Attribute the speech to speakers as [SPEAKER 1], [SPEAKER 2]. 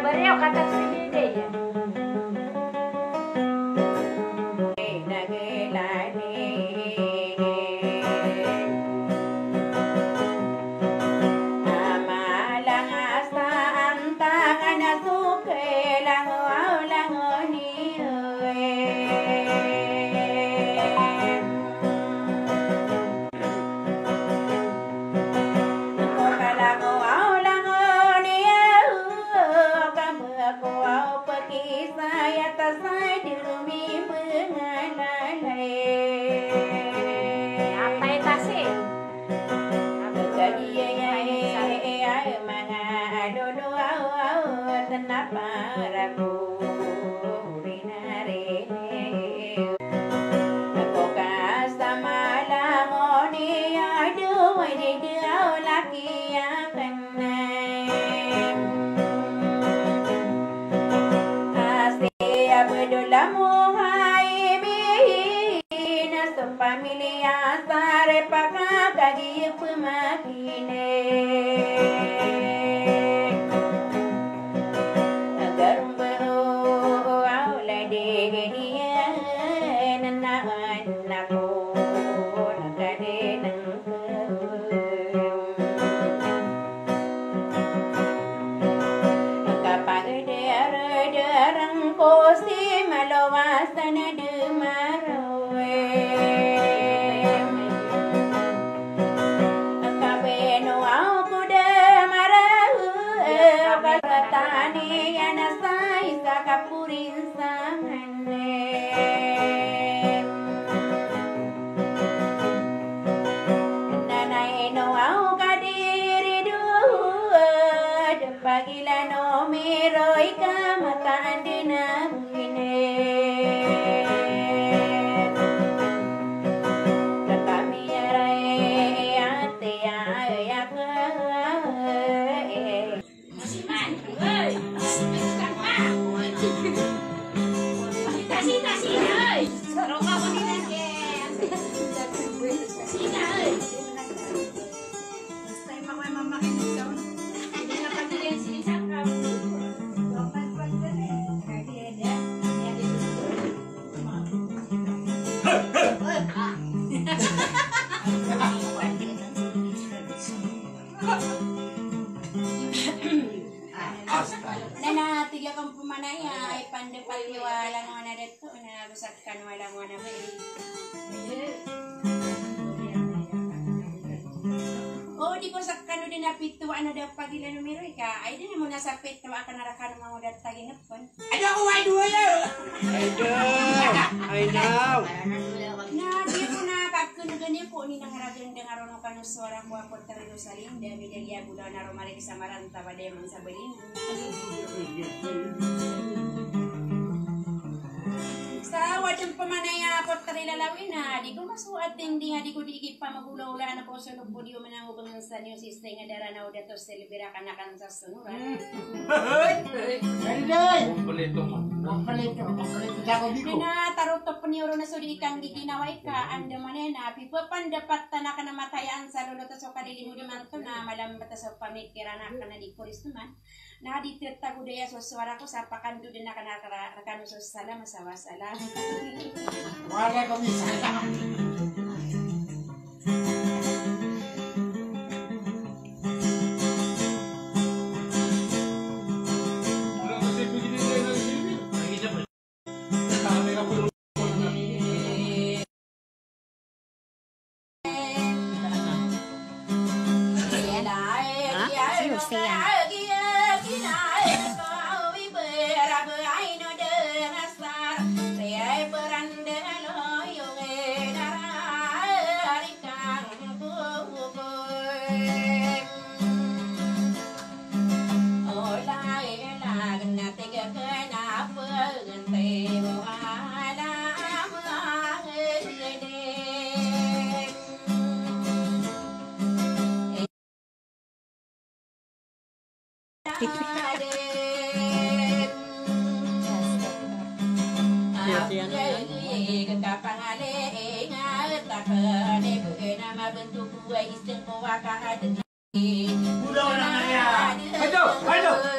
[SPEAKER 1] beliau kata sendiri ya.
[SPEAKER 2] Pamilya sare paka kagi pemakine agar umbo aula de dia nana nako nakade nang kapag derang kosi malawasan demaro Pagila no miroi kamatan dinabine kami arai ate ya masiman oi tasi oi roka bonina ke sina oi stay mama Nana tiga kampung mana ya? Pandai pagi walang mana detu na rusakkan walang mana beri. Oh di kosakkan udah napi tu ana ada pagi lalu miroi ka. Ai dia mau nasapet tu akan arakan mau datang nepon. Ada uai dua ya. I know. Nah dia pun kakun gani ko ni nangaragan dengaron kanu suara ko ako terus saling dan media bulan aromari kesamaran tabade mangsa belin. Sa wajan pamanaya ako tarilalawin na di ko masuating di nga di ko diikip pa magula-ula na po sunod po di ko manangubang ng sanyo sistay nga dara na uda to selebira kanakan sa sunuran. Nina tarot to puniuro na sudi ikang giginaway ka anda manena pipa pandapat na ka namatayan sa lolo to so kadili mo naman to na malambat sa pamikiran na ka na di kuris naman. Na di tirta ko daya so suara ko sa pakandu din na kanakarakan so salam masawasalam.
[SPEAKER 3] Wala kami salam.
[SPEAKER 2] Aduh, aduh.